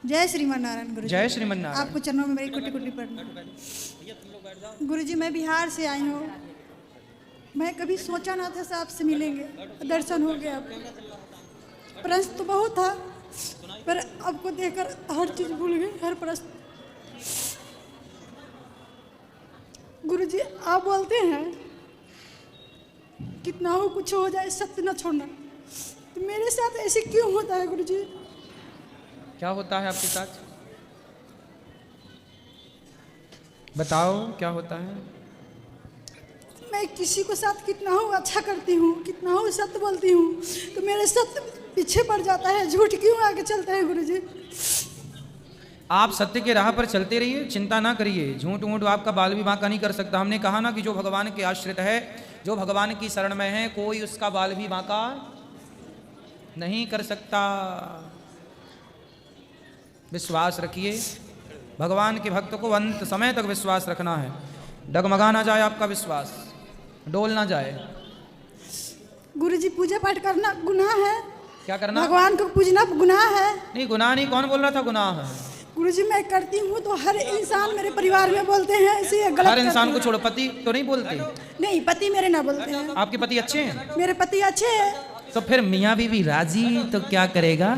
जय श्रीमान नारायण गुरु जी। जय श्रीमन नारायण। आपको चरणों में मेरी कोटि कोटि प्रणाम। गुरु जी, मैं बिहार से आई हूँ। मैं कभी सोचा ना था आपसे मिलेंगे, दर्शन हो गया आपको। प्रश्न तो बहुत था, पर आपको देखकर हर चीज भूल गई, हर प्रश्न। गुरु जी, आप बोलते हैं कितना हो कुछ हो जाए सत्य न छोड़ना, तो मेरे साथ ऐसे क्यों होता है गुरु जी? क्या होता है आपके साथ? बताओ क्या होता है? मैं किसी को साथ कितना हूँ अच्छा करती हूँ, कितना हूँ सत्य बोलती हूँ, तो मेरे सत्य पीछे पड़ जाता है, झूठ क्यों आगे चलता है गुरु जी? आप सत्य के राह पर चलते रहिए, चिंता ना करिए। झूठ मूठ आपका बाल भी बांका नहीं कर सकता। हमने कहा ना कि जो भगवान के आश्रित है, जो भगवान की शरण में है, कोई उसका बाल भी बांका नहीं कर सकता। विश्वास रखिए, भगवान के भक्त को अंत समय तक विश्वास रखना है। डगमगा ना जाए आपका विश्वास, डोल ना जाए। गुरु जी, पूजा पाठ करना गुनाह है? क्या करना? भगवान को पूजना गुनाह है? नहीं, गुनाह नहीं। कौन बोल रहा था गुनाह है? गुरु जी, मैं करती हूँ तो हर इंसान मेरे परिवार में बोलते हैं ऐसे गलत। हर इंसान को छोड़ो, पति तो नहीं बोलते? नहीं, पति मेरे ना बोलते हैं। आपके पति अच्छे हैं? मेरे पति अच्छे हैं। तो फिर मियाँ बीवी राजी तो क्या करेगा?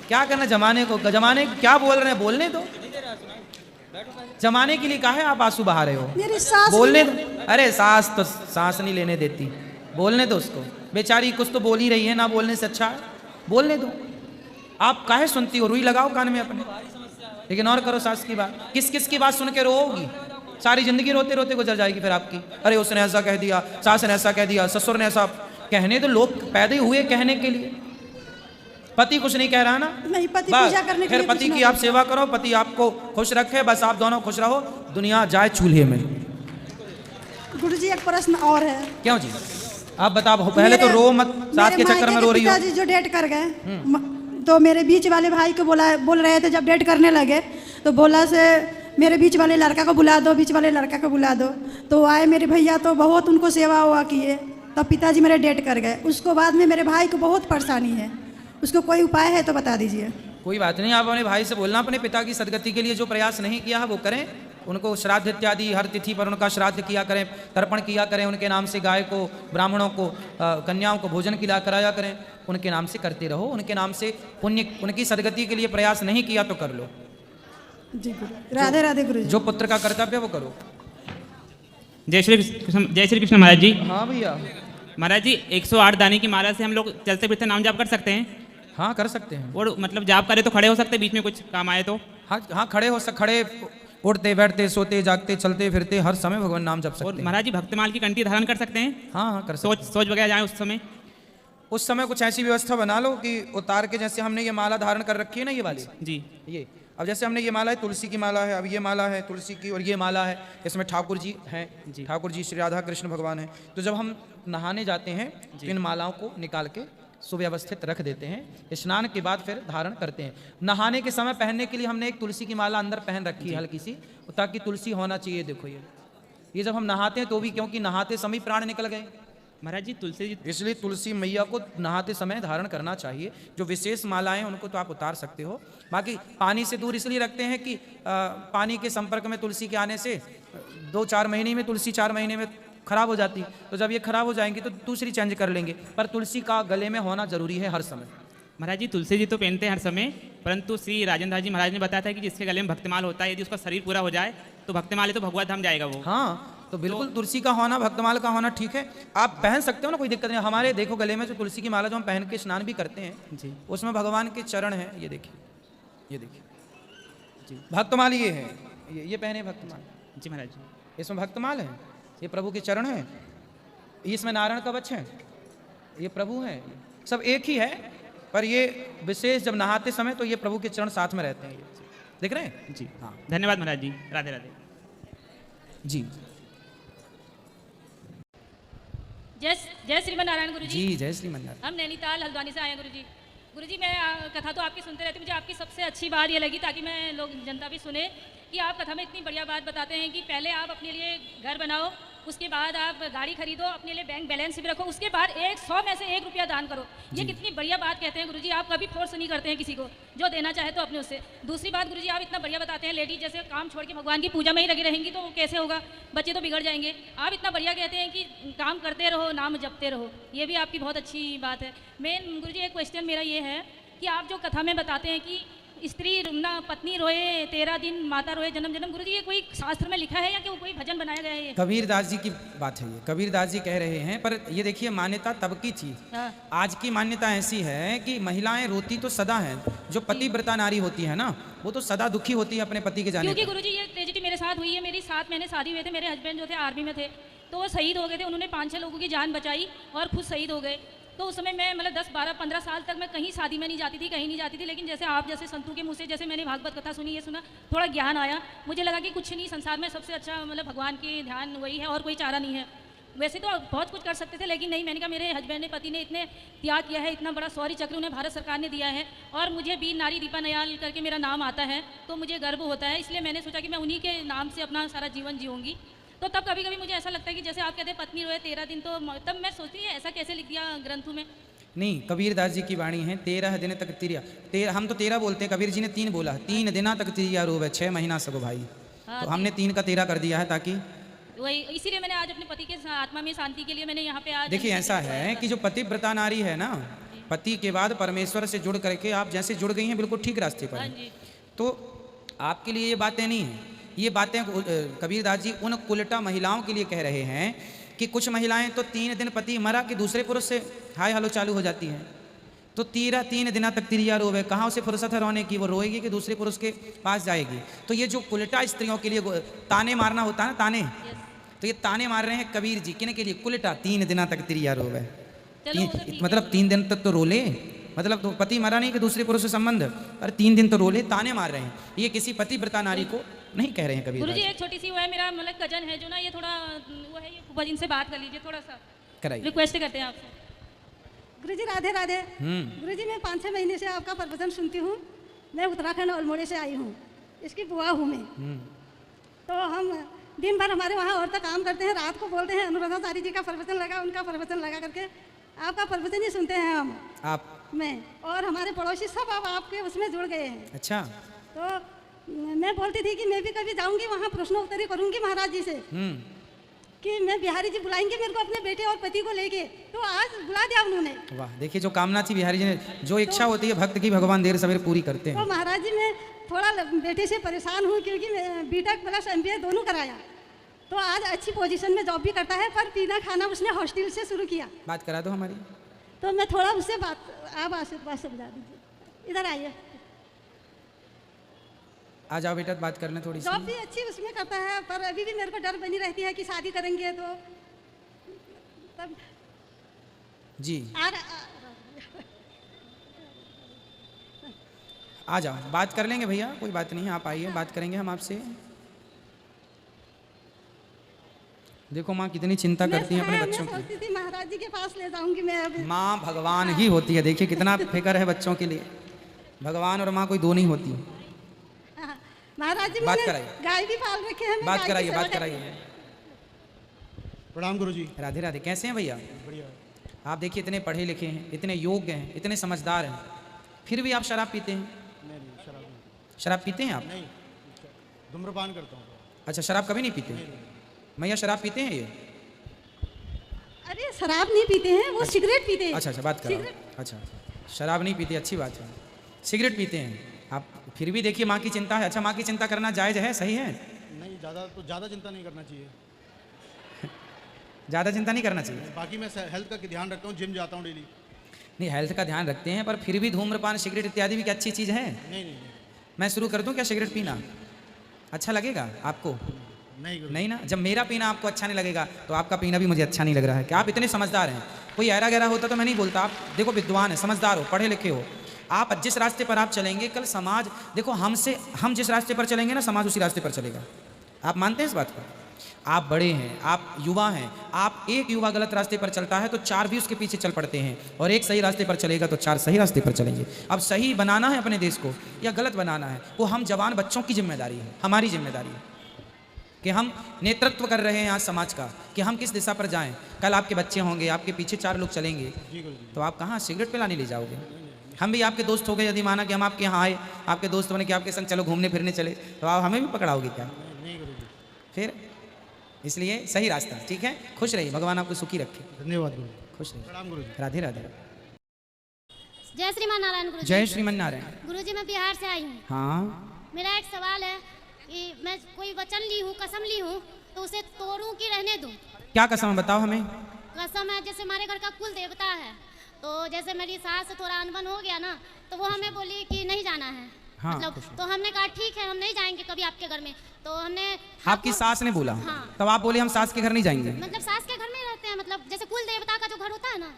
क्या करना जमाने को? जमाने क्या बोल रहे हैं, बोलने दो। जमाने के लिए कहा है आप आंसू बहा रहे हो? मेरी सास बोलने दो। अरे सास तो सांस नहीं लेने देती, बोलने दो उसको। बेचारी कुछ तो बोल ही रही है, ना बोलने से अच्छा है बोलने दो। आप काहे सुनती हो? रुई लगाओ कान में अपने, लेकिन और करो सास की बात। किस किस की बात सुन के रोओगी? सारी जिंदगी रोते रोते गुजर जाएगी फिर आपकी। अरे उसने ऐसा कह दिया, सास ने ऐसा कह दिया, ससुर ने ऐसा। कहने तो लोग पैदा हुए कहने के लिए। पति कुछ नहीं कह रहा ना? नहीं, पति बस पूजा करने के फिर लिए पति कुछ की ना आप सेवा करो, पति आपको खुश रखे, बस आप दोनों खुश रहो, दुनिया जाए चूल्हे में। गुरु जी, एक प्रश्न और है। क्यों जी? आप बताओ पहले तो रो मत, सास के चक्कर में रो रही हो। पिताजी जो डेट कर गए, तो मेरे बीच वाले भाई को बोल रहे थे, जब डेट करने लगे तो बोला से मेरे बीच वाले लड़का को बुला दो, बीच वाले लड़का को बुला दो। तो आए मेरे भैया, तो बहुत उनको सेवा हुआ किए, तब पिताजी मेरे डेट कर गए। उसको बाद में मेरे भाई को बहुत परेशानी है, उसको कोई उपाय है तो बता दीजिए। कोई बात नहीं, आप अपने भाई से बोलना, अपने पिता की सदगति के लिए जो प्रयास नहीं किया है वो करें। उनको श्राद्ध इत्यादि हर तिथि पर उनका श्राद्ध किया करें, तर्पण किया करें, उनके नाम से गाय को, ब्राह्मणों को, कन्याओं को भोजन खिला कराया करें। उनके नाम से करते रहो, उनके नाम से पुण्य, उनकी सदगति के लिए प्रयास नहीं किया तो कर लो। जी गुरु, राधे राधे गुरु जी। जो पुत्र का कर्तव्य वो करो। जय श्री कृष्ण महाराज जी। हाँ भैया। महाराज जी, 108 दाने की माला से हम लोग चलते फिरते नाम जाप कर सकते हैं? हाँ कर सकते हैं। और मतलब जाप करे तो खड़े हो सकते, बीच में कुछ काम आए तो? हाँ हाँ, खड़े उठते बैठते सोते जागते चलते फिरते हर समय भगवान नाम जप सकते और हैं। महाराज जी, भक्तमाल की कंठी धारण कर सकते हैं? हाँ हाँ कर सकते हैं। सोच वगैरह जाए उस समय? उस समय कुछ ऐसी व्यवस्था बना लो कि उतार के, जैसे हमने ये माला धारण कर रखी है ना, ये वाली जी। ये अब जैसे हमने ये माला है, तुलसी की माला है, अब ये माला है तुलसी की, और ये माला है इसमें ठाकुर जी हैं जी। ठाकुर जी श्री राधा कृष्ण भगवान हैं। तो जब हम नहाने जाते हैं तो इन मालाओं को निकाल के सुव्यवस्थित रख देते हैं। स्नान के बाद फिर धारण करते हैं। नहाने के समय पहनने के लिए हमने एक तुलसी की माला अंदर पहन रखी है हल्की सी, ताकि तुलसी होना चाहिए। देखो ये जब हम नहाते हैं तो भी, क्योंकि नहाते समय प्राण निकल गए महाराज जी, तुलसी जी, इसलिए तुलसी मैया को नहाते समय धारण करना चाहिए। जो विशेष मालाएं उनको तो आप उतार सकते हो। बाकी पानी से दूर इसलिए रखते हैं कि पानी के संपर्क में तुलसी के आने से 2-4 महीने में तुलसी 4 महीने में खराब हो जाती, तो जब ये खराब हो जाएंगी तो दूसरी चेंज कर लेंगे। पर तुलसी का गले में होना जरूरी है हर समय। महाराज जी, तुलसी जी तो पहनते हैं हर समय, परंतु श्री राजेंद्र जी महाराज ने बताया था कि जिसके गले में भक्तमाल होता है, यदि उसका शरीर पूरा हो जाए तो भक्तमाल है तो भगवत धाम जाएगा वो। हाँ, तो बिल्कुल तुलसी का होना, भक्तमाल का होना ठीक है, आप पहन सकते हो ना, कोई दिक्कत नहीं। हमारे देखो गले में जो तुलसी की माला जो हम पहन के स्नान भी करते हैं जी, उसमें भगवान के चरण हैं। ये देखिए, ये देखिए जी, भक्तमाल ये है, ये पहने भक्तमाल। जी महाराज जी, इसमें भक्तमाल है, ये प्रभु के चरण हैं, इसमें नारायण कवच है, ये प्रभु हैं, सब एक ही है। पर ये विशेष जब नहाते समय तो ये प्रभु के चरण साथ में रहते हैं। ये देख रहे हैं जी। हाँ, धन्यवाद महाराज जी। राधे राधे जी। जय श्रीमन नारायण गुरु जी। जी जय श्रीमन नारायण। हम नैनीताल हल्द्वानी से आए हैं गुरु जी। गुरु जी, मैं कथा तो आपकी सुनते रहती हूँ, मुझे आपकी सबसे अच्छी बात ये लगी, ताकि मैं लोग जनता भी सुने, कि आप कथा में इतनी बढ़िया बात बताते हैं कि पहले आप अपने लिए घर बनाओ, उसके बाद आप गाड़ी खरीदो, अपने लिए बैंक बैलेंस भी रखो, उसके बाद 100 में से 1 रुपया दान करो। ये कितनी बढ़िया बात कहते हैं गुरुजी, आप कभी फोर्स नहीं करते हैं किसी को, जो देना चाहे तो अपने उससे। दूसरी बात गुरुजी, आप इतना बढ़िया बताते हैं, लेडीज जैसे काम छोड़ के भगवान की पूजा में ही लगी रहेंगी तो वो कैसे होगा, बच्चे तो बिगड़ जाएंगे। आप इतना बढ़िया कहते हैं कि काम करते रहो, नाम जपते रहो, ये भी आपकी बहुत अच्छी बात है। मेन गुरुजी एक क्वेश्चन मेरा ये है कि आप जो कथा में बताते हैं कि स्त्री ना पत्नी रोए 13 दिन, माता रोए जन्म जन्म, गुरुजी ये कोई शास्त्र में लिखा है या कि कोई भजन बनाया गया है? ये कबीर दास जी की बात है, ये कबीर दास जी कह रहे हैं। पर ये देखिए, मान्यता तब की थी, आज की मान्यता ऐसी है कि महिलाएं रोती तो सदा हैं, जो पतिव्रता नारी होती है ना, वो तो सदा दुखी होती है अपने पति के जाने क्योंकि पर। गुरुजी ये ट्रेजेडी मेरे साथ हुई है। मेरी 7 महीने शादी हुए थे, मेरे हस्बैंड जो थे आर्मी में थे, तो वो शहीद हो गए थे। उन्होंने 5-6 लोगों की जान बचाई और खुद शहीद हो गए। तो उस समय मैं मतलब 10, 12, 15 साल तक मैं कहीं शादी में नहीं जाती थी, कहीं नहीं जाती थी। लेकिन जैसे आप जैसे संतों के मुँह से जैसे मैंने भागवत कथा सुनी, ये सुना, थोड़ा ज्ञान आया, मुझे लगा कि कुछ नहीं, संसार में सबसे अच्छा मतलब भगवान के ध्यान वही है और कोई चारा नहीं है। वैसे तो बहुत कुछ कर सकते थे, लेकिन नहीं, मैंने कहा मेरे हस्बैंड ने, पति ने इतने त्याग किया है, इतना बड़ा शौर्य चक्र उन्हें भारत सरकार ने दिया है और मुझे वीर नारी दीपा नयाल करके मेरा नाम आता है, तो मुझे गर्व होता है। इसलिए मैंने सोचा कि मैं उन्हीं के नाम से अपना सारा जीवन जीऊँगी। तो तब कभी कभी मुझे ऐसा लगता है कि जैसे आप कहते हैं पत्नी रोए 13 दिन, तो तब मैं सोचती है ऐसा कैसे लिख दिया ग्रंथों में। नहीं, कबीर दास जी की वाणी है, 13 दिन तक तिरिया, हम तो 13 बोलते हैं, कबीर जी ने 3 बोला, 3 दिना तक तिरिया रोवे 6 महीना सगो भाई। तो हमने 3 का 13 कर दिया है, ताकि वही, इसीलिए मैंने आज अपने पति के आत्मा में शांति के लिए मैंने यहाँ पे आज। देखिए ऐसा है कि जो पतिव्रता नारी है ना, पति के बाद परमेश्वर से जुड़ करके आप जैसे जुड़ गई हैं, बिल्कुल ठीक रास्ते पर हैं। तो आपके लिए ये बातें नहीं हैं, ये बातें कबीर दास जी उन कुलटा महिलाओं के लिए कह रहे हैं कि कुछ महिलाएं तो 3 दिन पति मरा कि दूसरे पुरुष से हाय हालो चालू हो जाती हैं। तो 3 दिना तक तिरिया रोवे, कहाँ उसे फुर्सत है रोने की, वो रोएगी कि दूसरे पुरुष के पास जाएगी। तो ये जो कुलटा स्त्रियों के लिए ताने मारना होता है ना, ताने, तो ये ताने मार रहे हैं कबीर जी, किन के लिए? कुलटा 3 दिना तक तिरिया रोवे, मतलब 3 दिन तक तो रोले, मतलब तो पति मरा नहीं कि दूसरे पुरुष से संबंध, और 3 दिन तो रोले, ताने मार रहे हैं। ये किसी पतिव्रता नारी को नहीं कह रहे हैं कबीर गुरुजी। एक छोटी सी वो है, मेरा मतलब कजन है जो ना, ये थोड़ा वो है, ये फूफा जी से बात कर लीजिए, थोड़ा सा कराइए, रिक्वेस्ट करते हैं आपसे। गुरुजी राधे राधे। गुरुजी मैं 5-6 महीने से आपका प्रवचन सुनती हूँ। मैं उत्तराखंड अल्मोड़े से आई हूँ, इसकी बुआ हूँ मैं। तो हम दिन भर हमारे वहाँ औरतें काम करते हैं, रात को बोलते हैं अनुराधाचारी जी का प्रवचन लगा, उनका प्रवचन लगा करके आपका प्रवचन ही सुनते हैं हम, आप, मैं और हमारे पड़ोसी सब अब आपके उसमें जुड़ गए हैं। अच्छा। तो मैं बोलती थी कि मैं भी कभी जाऊंगी वहाँ प्रश्नोत्तरी करूंगी महाराज जी से, कि मैं बिहारी जी बुलाएंगे मेरे को अपने बेटे और पति को लेके। तो आज बुला दिया उन्होंने। वाह, देखिए जो कामना थी बिहारी जी ने, जो इच्छा होती है भक्त की, भगवान देर सवेर पूरी करते हैं। तो महाराज जी मैं थोड़ा बेटे से परेशान हूँ, क्योंकि बीटेक प्लस MBA दोनों कराया, तो आज अच्छी पोजीशन में जॉब भी करता है, पर पीना खाना उसने हॉस्टल से शुरू किया। बात करा दो हमारी। तो मैं थोड़ा उससे बात, आप आशीर्वाद से बुला दीजिए, इधर आइए। आ जाओ बेटा, बात करने थोड़ी सी। जॉब भी अच्छी उसमें करता है, पर अभी भी मेरे को डर बनी रहती है कि शादी करेंगे तो तब जी आ जाओ, बात कर लेंगे भैया, कोई बात नहीं, आप आइए, बात करेंगे हम आपसे। देखो माँ कितनी चिंता करती हैं अपने बच्चों की। सोचती थी महाराज जी के पास ले जाऊंगी मैं अभी। माँ भगवान ही होती है, देखिए कितना फिक्र है बच्चों के लिए। भगवान और माँ कोई दो नहीं होती। महाराज जी बात मैंने कराइए, गाय भी पाल रखे हैं। बात कराइए, बात कराइए। प्रणाम गुरुजी। राधे राधे। कैसे हैं भैया? बढ़िया। आप देखिए इतने पढ़े लिखे हैं, इतने योग्य हैं, इतने समझदार हैं, फिर भी आप शराब पीते हैं? नहीं, शराब नहीं। शराब पीते हैं आप? नहीं, धूम्रपान करता हूँ। अच्छा, शराब कभी नहीं पीते? भैया शराब पीते हैं ये? अरे शराब नहीं पीते हैं, वो सिगरेट पीते हैं। अच्छा अच्छा, बात करो। अच्छा, शराब नहीं पीते, अच्छी बात है। सिगरेट पीते हैं आप, फिर भी देखिए माँ की चिंता है। अच्छा, माँ की चिंता करना जायज़ है, सही है? नहीं, ज़्यादा चिंता नहीं करना चाहिए। ज़्यादा चिंता नहीं करना चाहिए। बाकी मैं हेल्थ का ध्यान रखता हूँ, जिम जाता हूँ डेली। नहीं, हेल्थ का ध्यान रखते हैं, पर फिर भी धूम्रपान सिगरेट इत्यादि भी क्या अच्छी चीज़ है? नहीं। मैं शुरू कर दूं क्या सिगरेट पीना? अच्छा लगेगा आपको? नहीं ना। जब मेरा पीना आपको अच्छा नहीं लगेगा तो आपका पीना भी मुझे अच्छा नहीं लग रहा है। कि आप इतने समझदार हैं, कोई ऐरा गहरा होता तो मैं नहीं बोलता। आप देखो विद्वान है, समझदार हो, पढ़े लिखे हो, आप जिस रास्ते पर आप चलेंगे कल समाज, देखो हम जिस रास्ते पर चलेंगे ना, समाज उसी रास्ते पर चलेगा। आप मानते हैं इस बात को? आप बड़े हैं, आप युवा हैं, आप एक युवा गलत रास्ते पर चलता है तो 4 भी उसके पीछे चल पड़ते हैं, और एक सही रास्ते पर चलेगा तो 4 सही रास्ते पर चलेंगे। अब सही बनाना है अपने देश को या गलत बनाना है, वो हम जवान बच्चों की जिम्मेदारी है, हमारी जिम्मेदारी है। कि हम नेतृत्व कर रहे हैं आज समाज का, कि हम किस दिशा पर जाएं। कल आपके बच्चे होंगे, आपके पीछे 4 लोग चलेंगे, जी गुरुजी। तो आप कहाँ सिगरेट पिलाने ले जाओगे? हम भी आपके दोस्त हो गए, यदि माना कि हम आपके यहाँ आए, आपके दोस्त बने कि आपके संग चलो घूमने फिरने चले, तो आप हमें भी पकड़ाओगे क्या? नहीं गुरुजी। फिर इसलिए सही रास्ता, ठीक है। खुश रहिए, भगवान आपको सुखी रखे, धन्यवाद गुरुजी। खुश रहिए। प्रणाम गुरुजी। राधे राधे। जय श्रीमान नारायण गुरुजी। जय श्रीमन नारायण। गुरुजी मैं बिहार से आई हूँ। हाँ, मेरा एक सवाल है कि मैं कोई वचन ली हूँ, कसम ली हूँ, तो उसे तोड़ूं कि रहने दूं? क्या कसम है बताओ हमें। कसम है, जैसे हमारे घर का कुल देवता है, तो जैसे मेरी सास से थोड़ा अनबन हो गया ना, तो वो हमें बोली कि नहीं जाना है। हाँ, मतलब तो हमने कहा ठीक है, हम नहीं जाएंगे कभी आपके घर में। तो हमने आपकी सास ने बोला? हाँ। तब आप बोले हम सास के घर नहीं जाएंगे? मतलब सास के घर में रहते हैं, मतलब जैसे कुल देवता का जो घर होता है ना,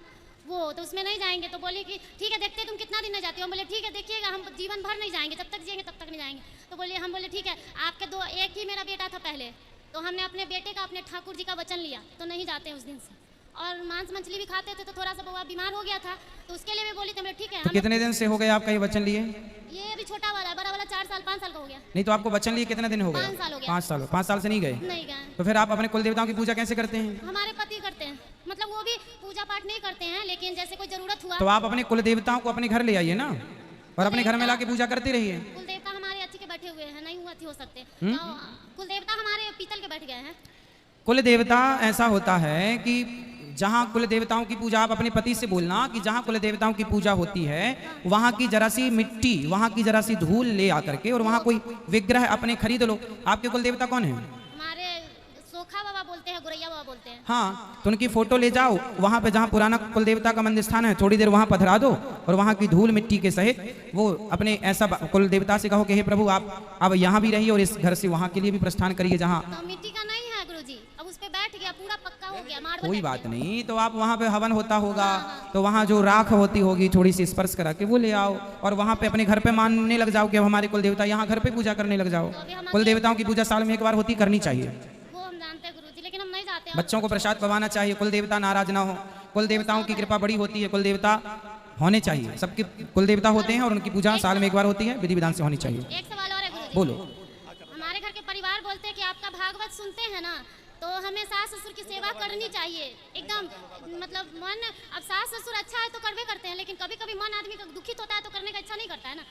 वो तो उसमें नहीं जाएंगे। तो बोली कि ठीक है, देखते हैं तुम कितना दिन नहीं जाती हो। हम बोले ठीक है, देखिएगा, हम जीवन भर नहीं जाएंगे, जब तक जिएंगे तब तक नहीं जाएंगे। तो बोले, हम बोले ठीक है, आपके दो, एक ही मेरा बेटा था पहले, तो हमने अपने बेटे का, अपने ठाकुर जी का वचन लिया, तो नहीं जाते उस दिन से। और मांस मछली भी खाते थे, तो थोड़ा सा बउआ बीमार हो गया था, तो उसके लिए भी बोली थी, ठीक है। तो कितने दिन से हो गए आपका ये वचन लिए? ये अभी छोटा वाला है, बड़ा वाला 4 साल 5 साल का हो गया। नहीं तो आपको वचन लिए कितने दिन हो गए? 5 साल हो गया। 5 साल। 5 साल से नहीं गए? नहीं गए। तो फिर आप अपने कुल देवताओं की पूजा कैसे करते हैं? हमारे पति करते हैं, मतलब वो भी पूजा पाठ नहीं करते हैं, लेकिन जैसे कोई जरूरत हुआ तो आप अपने कुल देवताओं को अपने घर ले आइए ना, और अपने घर में लाके पूजा करते रहिए। कुल देवता हमारे अच्छी के बैठे हुए हैं, नहीं हुआ हो सकते। तो कुल देवता हमारे पीतल के बैठ गए हैं। कुल देवता ऐसा होता है कि जहाँ कुल देवताओं की पूजा, आप अपने पति से बोलना कि जहाँ कुल देवताओं की पूजा होती है, वहाँ की जरा सी मिट्टी, वहाँ की जरा सी धूल ले आकर के, और वहाँ कोई विग्रह अपने खरीद लो। आपके कुल देवता कौन है? हमारे सोखा बाबा बोलते हैं, गुरैया बाबा बोलते हैं। हाँ, तो उनकी फोटो ले जाओ, वहाँ पे जहाँ पुराना कुल देवता का मंदिर स्थान है, थोड़ी देर वहाँ पधरा दो, और वहाँ की धूल मिट्टी के सहित वो अपने ऐसा कुल देवता से कहो कि हे प्रभु, आप अब यहाँ भी रहिए और इस घर से वहाँ के लिए भी प्रस्थान करिए जहाँ। तो मिट्टी का नहीं है गुरुजी, अब उस पे बैठ गया, पूरा पक्का हो गया, मार्बल कोई बैठ बात गया। नहीं, तो आप वहाँ पे हवन होता होगा, तो वहाँ जो राख होती होगी थोड़ी सी स्पर्श करा के वो ले आओ, और वहाँ पे अपने घर पे मानने लग जाओ कि अब हमारे कुल देवता, यहाँ घर पे पूजा करने लग जाओ। कुल देवताओं की पूजा साल में 1 बार होती, करनी चाहिए। वो हम जानते हैं गुरुजी, लेकिन हम नहीं जाते हैं। बच्चों को प्रसाद पवाना चाहिए, कुल देवता नाराज ना हो। कुल देवताओं की कृपा बड़ी होती है, कुल देवता होने चाहिए, सबके कुल देवता होते हैं, और उनकी पूजा साल में 1 बार होती है, विधि विधान से होनी चाहिए। एक सवाल और है गुरुजी। बोलो। हमारे घर के परिवार बोलते हैं कि आपका भागवत सुनते हैं ना, तो हमें सास ससुर की सेवा करनी चाहिए एकदम, मतलब मन, अब सास ससुर अच्छा है तो करवे करते हैं, लेकिन कभी कभी मन आदमी का दुखित होता है तो करने का इच्छा नहीं करता है ना।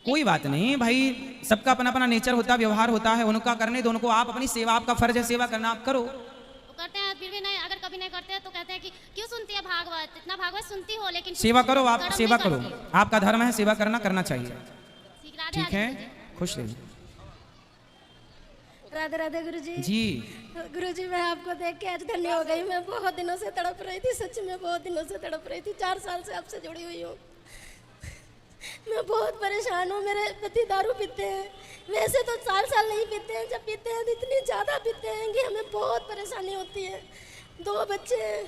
कोई बात नहीं भाई, सबका अपना अपना नेचर होता है, व्यवहार होता है, उनका करने दो, उनको। आप अपनी सेवा, आपका फर्ज है सेवा करना, आप करो। वो करते हैं, फिर भी नहीं, अगर कभी नहीं करते हैं तो कहते हैं कि क्यों सुनती है भागवत, इतना भागवत सुनती हो, लेकिन सेवा करो, आप कर्म सेवा नहीं करो, करती। आपका धर्म है, सेवा करना, करना चाहिए। राधे ठीक राधे है, गुरुजी। खुश रहिए। राधे राधे गुरुजी। जी, गुरुजी, मैं आपको देख के आज धन्य हो गई। मैं बहुत दिनों से तड़प रही थी, सच में बहुत दिनों से तड़प रही थी। 4 साल से आपसे जुड़ी हुई हूँ। मैं बहुत परेशान हूँ। मेरे पति दारू पीते हैं, वैसे तो साल नहीं पीते हैं, जब पीते हैं तो इतनी ज़्यादा पीते हैं कि हमें बहुत परेशानी होती है। 2 बच्चे हैं,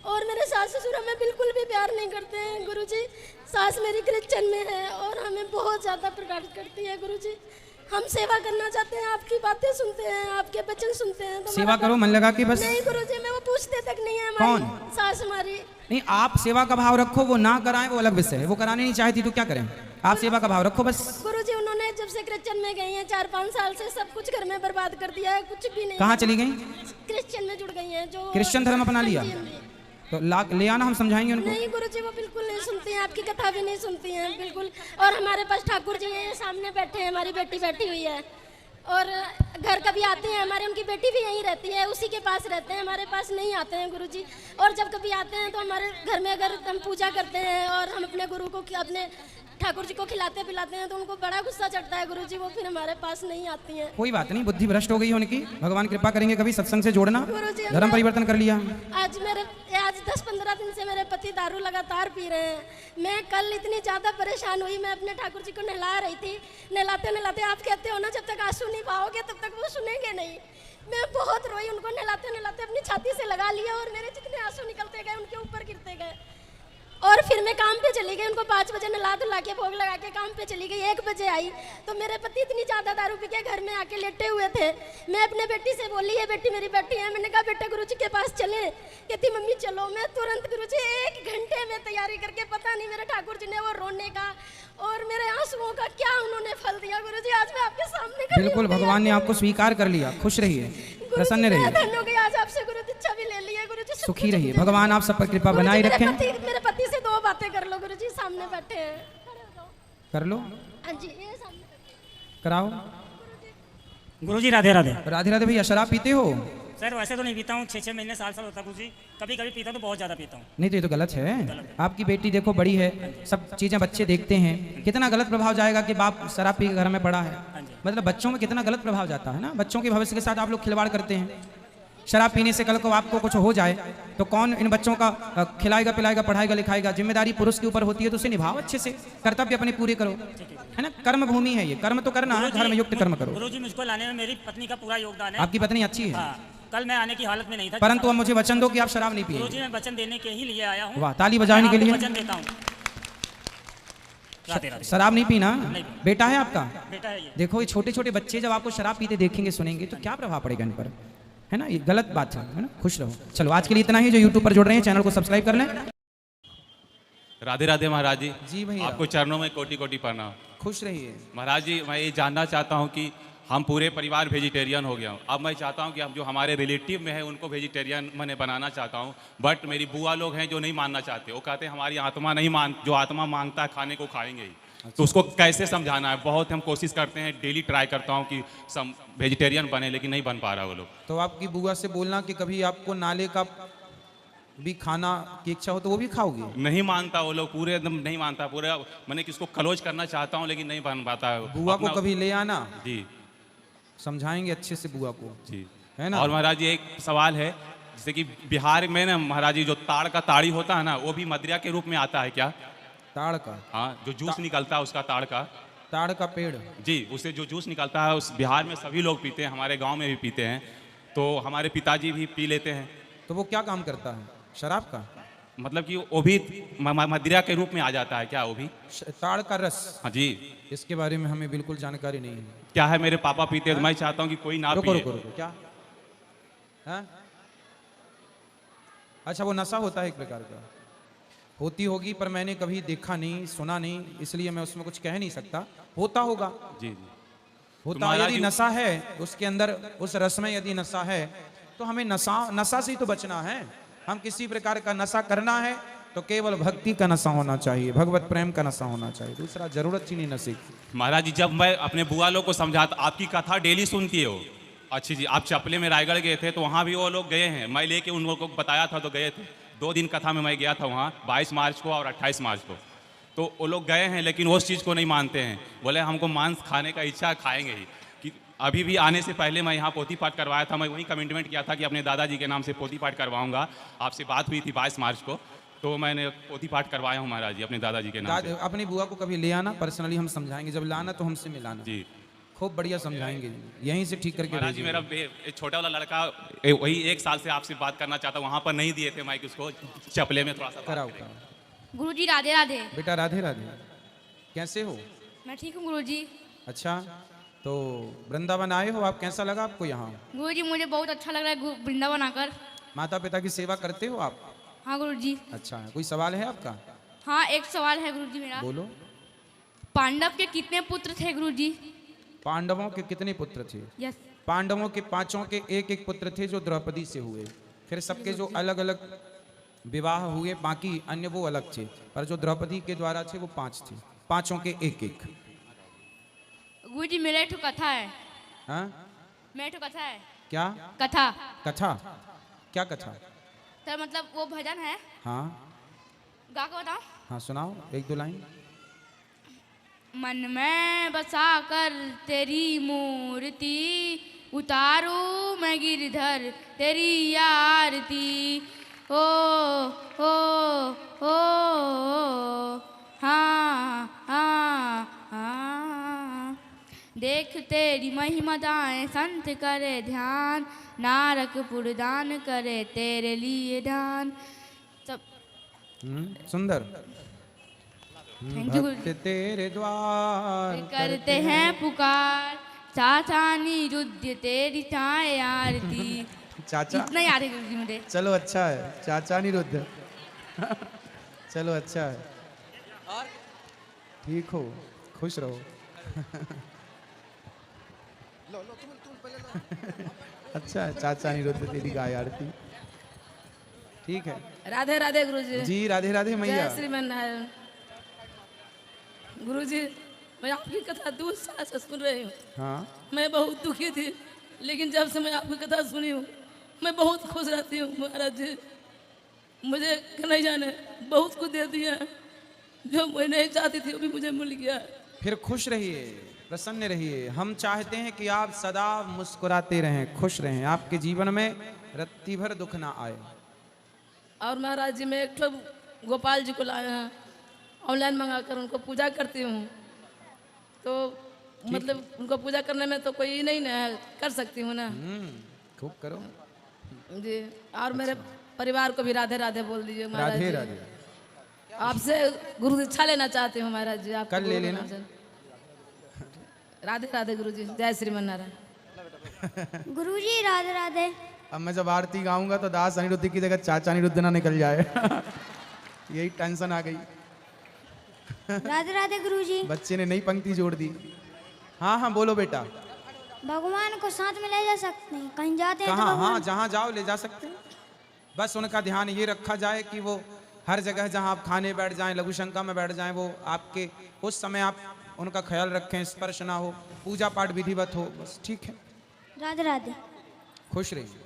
और मेरे सास ससुर हमें बिल्कुल भी प्यार नहीं करते हैं गुरुजी। सास मेरी क्रिश्चियन में है और हमें बहुत ज़्यादा प्रताड़ित करती है गुरुजी। हम सेवा करना चाहते हैं, आपकी बातें सुनते हैं, आपके वचन सुनते हैं, तो सेवा करो मन लगा के बस। नहीं गुरुजी, मैं वो पूछते तक नहीं है। कौन? सास हमारी। नहीं, आप सेवा का भाव रखो, वो ना कराएं वो अलग विषय है, वो कराने नहीं चाहती तो क्या करें, आप सेवा का भाव रखो बस। गुरुजी, उन्होंने जब से क्रिश्चियन में गई हैं 4-5 साल से सब कुछ घर में बर्बाद कर दिया है, कुछ भी नहीं। कहाँ चली गई? क्रिश्चियन में जुड़ गई हैं, जो क्रिश्चियन धर्म अपना लिया, हाँ जी, हाँ जी। तो ले आना, हम समझाएंगे उनको। नहीं गुरुजी, वो बिल्कुल नहीं सुनती हैं, आपकी कथा भी नहीं सुनती हैं बिल्कुल। और हमारे पास ठाकुर जी हैं, सामने बैठे हैं, हमारी बेटी बैठी हुई है, और घर कभी आते हैं हमारे, उनकी बेटी भी यहीं रहती है, उसी के पास रहते हैं, हमारे पास नहीं आते हैं गुरुजी। और जब कभी आते हैं तो हमारे घर में अगर हम पूजा करते हैं और हम अपने गुरु को, अपने ठाकुर जी को खिलाते पिलाते हैं, तो उनको बड़ा गुस्सा चढ़ता है गुरुजी, वो फिर हमारे पास नहीं आती हैं। कोई बात नहीं, बुद्धि भ्रष्ट हो गई है उनकी, भगवान कृपा करेंगे, कभी सत्संग से जोड़ना, गुरुजी, धर्म परिवर्तन कर लिया। आज 10-15 दिन से मेरे पति दारू लगातार पी रहे हैं। मैं कल इतनी ज़्यादा परेशान हुई, मैं अपने ठाकुर जी को नहला रही थी, नहलाते आप कहते हो ना जब तक आंसू नहीं पाओगे तब तक वो सुनेंगे नहीं। मैं बहुत रोई, उनको नहलाते अपनी छाती से लगा लिया, और मेरे जितने आंसू निकलते गए उनके ऊपर गिरते गए। और फिर मैं काम पे चली गई, उनको 5 बजे नहला धुला के भोग लगा के काम पे चली गई। 1 बजे आई तो मेरे पति इतनी ज़्यादा दारू पी के घर में आके लेटे हुए थे। मैं अपने बेटी से बोली, है बेटी मेरी बेटी है, मैंने कहा बेटा गुरुजी के पास चले, कहती मम्मी चलो। मैं तुरंत गुरुजी 1 घंटे में तैयारी करके, पता नहीं मेरे ठाकुर जी ने वो रोने का और मेरे आंसुओं का क्या उन्होंने फल दिया गुरुजी। आज मैं आपके सामने सामने खड़ी बिल्कुल, हो गई भगवान ने आपके। आपको स्वीकार कर लिया। खुश रहिए, गुरुजी, प्रसन्न मैं रहिए, धन्य हो गई आज आपसे गुरु दीक्षा भी ले लिया गुरुजी, सब सुखी कुछ रहिए। मुझे दे भगवान दिया। आप सब पर कृपा गुरुजी, बनाए मेरे रखें। मेरे पति से 2 बातें कर लो गुरुजी, सामने बैठे हैं। खड़े हो जाओ। कर लो, हाँ जी, ये सामने बैठे। कराओ। गुरुजी राधे राधे। राधे राधे। भैया शराब पीते हो? सर वैसे तो नहीं पीता हूँ, 6-6 महीने साल होता है गुरुजी, कभी कभी पीता हूँ तो बहुत ज़्यादा पीता हूँ। नहीं तो ये तो गलत है। आपकी बेटी देखो बड़ी है, सब चीज़ें बच्चे देखते हैं, कितना गलत प्रभाव जाएगा कि बाप शराब पी के घर में पड़ा है। मतलब बच्चों में कितना गलत प्रभाव जाता है ना, बच्चों के भविष्य के साथ आप लोग खिलवाड़ करते हैं। शराब पीने से कल को आपको कुछ हो जाए तो कौन इन बच्चों का खिलाएगा पिलाएगा पढ़ाएगा लिखाएगा? जिम्मेदारी पुरुष के ऊपर होती है तो उसे निभाओ अच्छे से, कर्तव्य अपने पूरे करो, है ना। कर्म भूमि है ये, कर्म तो करना है, धर्म युक्त कर्म करो। गुरुजी मुझको लाने में मेरी पत्नी का पूरा योगदान है। आपकी पत्नी अच्छी है, हाँ, कल मैं आने की हालत में नहीं था, परंतु अब मुझे वचन दो कि आप शराब नहीं गुरुजी पिएंगे। मैं वचन देने के ही लिए आया हूँ। वाह, ताली बजाने के मैं लिए। आपको वचन देता हूँ। राधे राधे। शराब नहीं पीना। नहीं। बेटा है आपका? बेटा है ये। देखो ये छोटे छोटे बच्चे जब आपको शराब पीते देखेंगे सुनेंगे तो क्या प्रभाव पड़ेगा इन पर, है ना। ये गलत बात है ना। खुश रहो। चलो आज के लिए इतना ही। जो यूट्यूब पर जुड़ रहे हैं चैनल को सब्सक्राइब कर लें। राधे राधे महाराज जी। जी भैया। आपको चरणों में कोटि कोटि प्रणाम। खुश रहिए महाराज जी, मैं ये जानना चाहता हूँ कि हम पूरे परिवार वेजिटेरियन हो गया हूँ। अब मैं चाहता हूँ कि हम जो हमारे रिलेटिव में है उनको वेजिटेरियन मैंने बनाना चाहता हूँ, बट मेरी बुआ लोग हैं जो नहीं मानना चाहते। वो कहते हैं हमारी आत्मा नहीं मान, जो आत्मा मांगता है खाने को खाएंगे ही। तो उसको कैसे समझाना है? बहुत हम कोशिश करते हैं, डेली ट्राई करता हूँ कि सब वेजिटेरियन बने, लेकिन नहीं बन पा रहा वो लोग। तो आपकी बुआ से बोलना कि कभी आपको नाले का भी खाना की इच्छा हो तो वो भी खाओगे। नहीं मानता वो लोग, पूरे एकदम नहीं मानता। पूरे मैंने किसको क्लोज करना चाहता हूँ लेकिन नहीं बन पाता है। बुआ को अपना- कभी ले आना, जी समझाएंगे अच्छे से बुआ को, जी, है ना। और महाराज जी एक सवाल है, जैसे कि बिहार में ना महाराज जी जो ताड़ का ताड़ी होता है ना, वो भी मदिरा के रूप में आता है क्या? ताड़ का? हाँ, जो जूस निकलता है उसका ताड़ का। ताड़ का पेड़? जी, उससे जो जूस निकलता है उस बिहार में सभी लोग पीते हैं, हमारे गांव में भी पीते हैं, तो हमारे पिताजी भी पी लेते हैं। तो वो क्या काम करता है? शराब का? मतलब कि वो भी मदिरा के रूप में आ जाता है क्या वो भी? ताड़ का रस? हाँ जी। इसके बारे में हमें बिल्कुल जानकारी नहीं है। क्या है, मेरे पापा पीते हैं तो मैं चाहता हूँ कि कोई ना रुको पिए। रुको रुको, क्या है? अच्छा, वो नशा होता है एक प्रकार का? होती होगी, पर मैंने कभी देखा नहीं सुना नहीं, इसलिए मैं उसमें कुछ कह नहीं सकता। होता होगा जी जी। होता। महाराज यदि जी- नशा है उसके अंदर, उस रस में यदि नशा है तो हमें नशा से ही तो बचना है। हम किसी प्रकार का नशा करना है तो केवल भक्ति का नशा होना चाहिए, भगवत प्रेम का नशा होना चाहिए, दूसरा जरूरत ही नहीं नशे की। महाराज जी, जब मैं अपने बुआ लोग को समझाता, आपकी कथा डेली सुनती है वो। अच्छी जी, आप चपले में रायगढ़ गए थे तो वहाँ भी वो लोग गए हैं, मैं लेके उन लोगों को बताया था तो गए थे। 2 दिन कथा में मैं गया था वहाँ, 22 मार्च को और 28 मार्च को। तो वो लोग गए हैं लेकिन उस चीज़ को नहीं मानते हैं, बोले हमको मांस खाने का इच्छा, खाएंगे ही। कि अभी भी आने से पहले मैं यहाँ पोती पाठ करवाया था, मैं वही कमिटमेंट किया था कि अपने दादाजी के नाम से पोती पाठ करवाऊंगा। आपसे बात हुई थी 22 मार्च को, तो मैंने पोती पाठ करवाया हूँ महाराज जी अपने दादाजी के नाम से। अपनी बुआ को कभी ले आना, पर्सनली हम समझाएंगे, जब लाना तो हमसे मिलाना जी, खूब बढ़िया समझाएंगे, यहीं से ठीक करके महाराज जी भेजेंगे। मेरा छोटा वाला लड़का वही 1 साल से आपसे बात करना चाहता, वहाँ पर नहीं दिए थे माइक उसको, चपले में थोड़ा सा बात कराओ करें। कराओ। गुरुजी राधे राधे। बेटा राधे राधे, कैसे हो? मैं ठीक हूँ गुरुजी। अच्छा, तो वृंदावन आए हो आप, कैसा लगा आपको यहाँ? गुरुजी मुझे बहुत अच्छा लग रहा है वृंदावन आकर। माता पिता की सेवा करते हो आप? हाँ गुरुजी। अच्छा, कोई सवाल है आपका? हाँ, एक सवाल है गुरुजी मेरा। बोलो। पांडव के कितने पुत्र थे गुरुजी? पांडवों के कितने पुत्र थे? यस। पांडवों के 5 के एक पुत्र थे जो द्रौपदी से हुए, फिर सबके जो अलग अलग विवाह हुए बाकी अन्य वो अलग थे, पर जो द्रौपदी के द्वारा थे वो 5 थे, 5 के एक। गुरुजी मेरा एक कथा है। हाँ, मेरा एक कथा है। क्या कथा? कथा? क्या कथा? तो मतलब वो भजन है, हाँ गा के बताओ। हाँ, सुनाओ 1-2 लाइन। मन में बसा कर तेरी मूर्ति, उतारू मैं गिरधर तेरी आरती। ओ ओ ओ हाँ हाँ हाँ। देख तेरी महिमा दाएं संत करे ध्यान, नारकपुर दान करे तेरे लिए दान। सब सुंदर। थैंक यू भक्त तेरे द्वार करते हैं पुकार, चाचा निरुद्ध तेरी चाय आरती। चाचा, इतना याद है गुरुजी मुझे। चलो अच्छा है, चाचा निरुद्ध। चलो अच्छा है, ठीक हो, खुश रहो। अच्छा चाचा अनिरुद्ध तेरी गाय आरती। ठीक है। राधे राधे गुरुजी। जी राधे राधे मैया। जय श्रीमन गुरुजी, मैं आपकी कथा दूर से सुन रही हूँ। हाँ मैं बहुत दुखी थी, लेकिन जब से मैं आपकी कथा सुनी हूँ मैं बहुत खुश रहती हूँ। महाराज जी मुझे नहीं जाने बहुत कुछ दे दिया, जो मैं नहीं चाहती थी वो भी मुझे मिल गया। फिर खुश रहिए, प्रसन्न रहिए। हम चाहते हैं कि आप सदा मुस्कुराते रहें, खुश रहें, आपके जीवन में रत्ती भर दुख ना आए। और महाराज जी मैं एक ठो गोपाल जी को लाया है, ऑनलाइन मंगाकर उनको पूजा करती हूँ। तो मतलब उनको पूजा करने में तो कोई नहीं ना है, कर सकती हूँ ना। खूब करो जी। और मेरे परिवार को भी राधे राधे बोल दीजिए महाराज राधे जी। राधे। आपसे गुरु दीक्षा लेना चाहती हूँ महाराज जी। आप कल ले लेना। राधे राधे गुरु जी। जय श्रीमन नारायण। गुरुजी राधे राधे। अब मैं जब आरती गाऊंगा तो दास अनिरुद्ध की जगह चाचा अनिरुद्ध ना निकल जाए। यही टेंशन आ गई। राधे राधे गुरुजी। बच्चे ने नई पंक्ति जोड़ दी। हाँ हाँ बोलो बेटा। भगवान को साथ में ले जा सकते हैं, कहीं जाते हैं तो कहाँ? भगवान- हाँ जहाँ जाओ ले जा सकते हैं। बस उनका ध्यान ये रखा जाए कि वो हर जगह जहाँ आप खाने बैठ जाएं, लघु शंका में बैठ जाएं, वो आपके उस समय आप उनका ख्याल रखें, स्पर्श ना हो, पूजा पाठ विधिवत हो, बस ठीक है। राधे राधे। खुश रहिए।